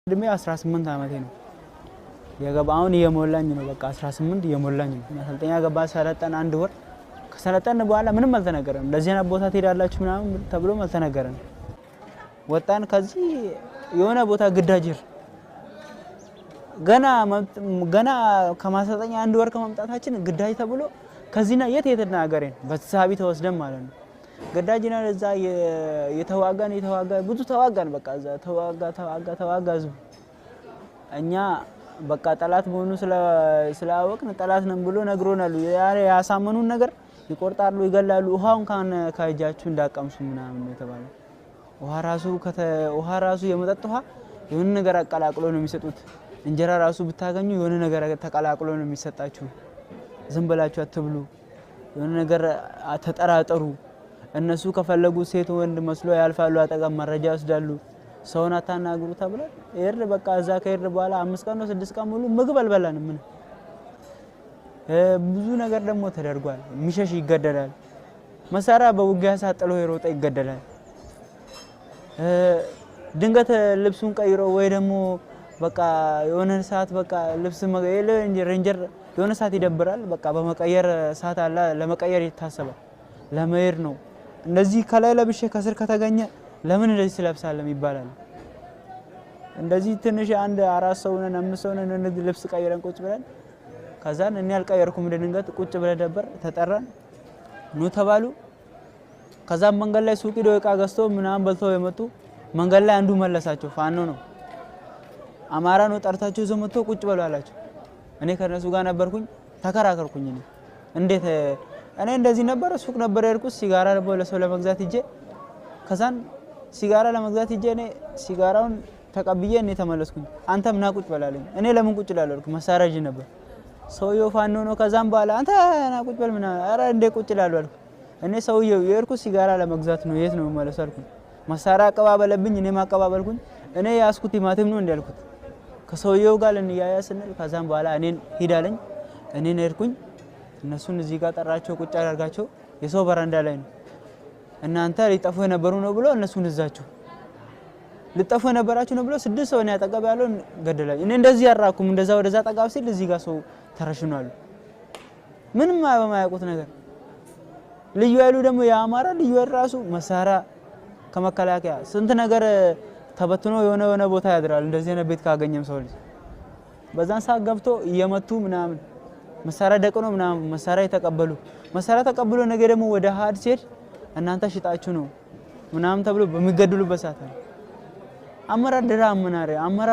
እድሜ 18 ዓመቴ ነው የገባውን እየሞላኝ ነው። በቃ 18 እየሞላኝ ነው። ማሰልጠኛ ገባ ሰለጠን አንድ ወር ከሰለጠን በኋላ ምንም አልተነገረንም። እንደዚህ አይነት ቦታ ትሄዳላችሁ ምናምን ተብሎ አልተነገረንም። ወጣን ከዚህ የሆነ ቦታ ግዳጅር ገና ከማሰልጠኛ አንድ ወር ከመምጣታችን ግዳጅ ተብሎ ከዚህና የት ተናገረን በተሳቢ ተወስደን ማለት ነው። ግዳጅና ለዛ የተዋጋን ብዙ ተዋጋን። በቃ እዛ ተዋጋ ህዝቡ እኛ በቃ ጠላት መሆኑ ስላወቅን ጠላት ነን ብሎ ነግሮናል። ያሳመኑን ነገር ይቆርጣሉ፣ ይገላሉ። ውሃውን ካጃችሁ እንዳቀምሱ ምናምን ነው የተባለው። ውሃ ራሱ የመጠጥ ውሃ የሆነ ነገር አቀላቅሎ ነው የሚሰጡት። እንጀራ ራሱ ብታገኙ የሆነ ነገር ተቀላቅሎ ነው የሚሰጣችሁ። ዝም ብላችሁ አትብሉ፣ የሆነ ነገር ተጠራጠሩ። እነሱ ከፈለጉ ሴት ወንድ መስሎ ያልፋሉ፣ አጠገብ መረጃ ይወስዳሉ። ሰውን አታናግሩ ተብሎ ይርድ በቃ እዛ ከይርድ በኋላ 5 ቀን ነው 6 ቀን ሙሉ ምግብ አልበላንም። ምን ብዙ ነገር ደግሞ ተደርጓል። ሚሸሽ ይገደላል። መሳሪያ በውጊያ ሳጥሎ ይሮጣ ይገደላል። ድንገት ልብሱን ቀይሮ ወይ ደግሞ በቃ የሆነ ሰዓት በቃ ልብስ ሬንጀር የሆነ ሰዓት ይደብራል። በቃ በመቀየር ሰዓት አለ ለመቀየር ይታሰባል። ለመሄድ ነው እንደዚህ ከላይ ለብሼ ከስር ከተገኘ ለምን እንደዚህ ስለብሳለም ይባላል። እንደዚህ ትንሽ አንድ 4 ሰው ነን 5 ሰው ነን ልብስ ቀይረን ቁጭ ብለን ከዛን እኔ አልቀየርኩም ድንገት ቁጭ ብለን ነበር። ተጠራን ኑ ተባሉ። ከዛም መንገድ ላይ ሱቅ ሄዶ እቃ ገዝቶ ምናምን በልተው የመጡ መንገድ ላይ አንዱ መለሳቸው። ፋኖ ነው አማራ ነው ጠርታችሁ ይዘው መጥቶ ቁጭ በሉ አላቸው። እኔ ከነሱ ጋር ነበርኩኝ። ተከራከርኩኝ። እንዴት እኔ እንደዚህ ነበር ሱቅ ነበር የሄድኩት ሲጋራ ለሰው ለመግዛት ሂጄ ከዛን ሲጋራ ለመግዛት ሂጄ እኔ ሲጋራውን ተቀብዬ እኔ ተመለስኩኝ። አንተም ና ቁጭ በላለኝ። እኔ ለምን ቁጭ እላለሁ? መሳሪያ ይዤ ነበር። ሰውየው ፋኖ ነው። ከዛም በኋላ አንተ ና ቁጭ በል ምናምን ኧረ እንዴ ቁጭ እላለሁ አልኩ። እኔ ሰውየው የሄድኩት ሲጋራ ለመግዛት ነው። የት ነው መመለስ አልኩኝ። መሳሪያ አቀባበለብኝ። እኔ ማቀባበልኩኝ። እኔ ያስኩት ቲማቲም ነው እንዲያልኩት ከሰውየው ጋር ለንያያ ስንል ከዛም በኋላ እኔን ሂዳለኝ። እኔን ሄድኩኝ። እነሱን እዚህ ጋር ጠራቸው። ቁጭ አደረጋቸው። የሰው በረንዳ ላይ ነው። እናንተ ሊጠፉ የነበሩ ነው ብሎ እነሱን እዛቸው ሊጠፉ የነበራችሁ ነው ብሎ 6 ሰው ነው ያጠገብ ያለው ገደላኝ። እኔ እንደዚህ ያራኩም እንደዛ ወደዛ ጠጋብ ሲል እዚህ ጋር ሰው ተረሽኗል። ምንም በማያውቁት ነገር ልዩ ኃይሉ ደግሞ የአማራ ልዩ ኃይል ራሱ መሳሪያ ከመከላከያ ስንት ነገር ተበትኖ የሆነ ቦታ ያድራል። እንደዚህ አይነት ቤት ካገኘም ሰው ልጅ በዛን ሰዓት ገብቶ እየመቱ ምናምን መሳሪያ ደቅኖ ምናምን መሳሪያ ተቀበሉ። ነገ ደግሞ ወደ ሀድ ሲሄድ እናንተ ሽጣችሁ ነው ምናምን ተብሎ በሚገድሉበት ሰዓት አመራር ድራ አመራር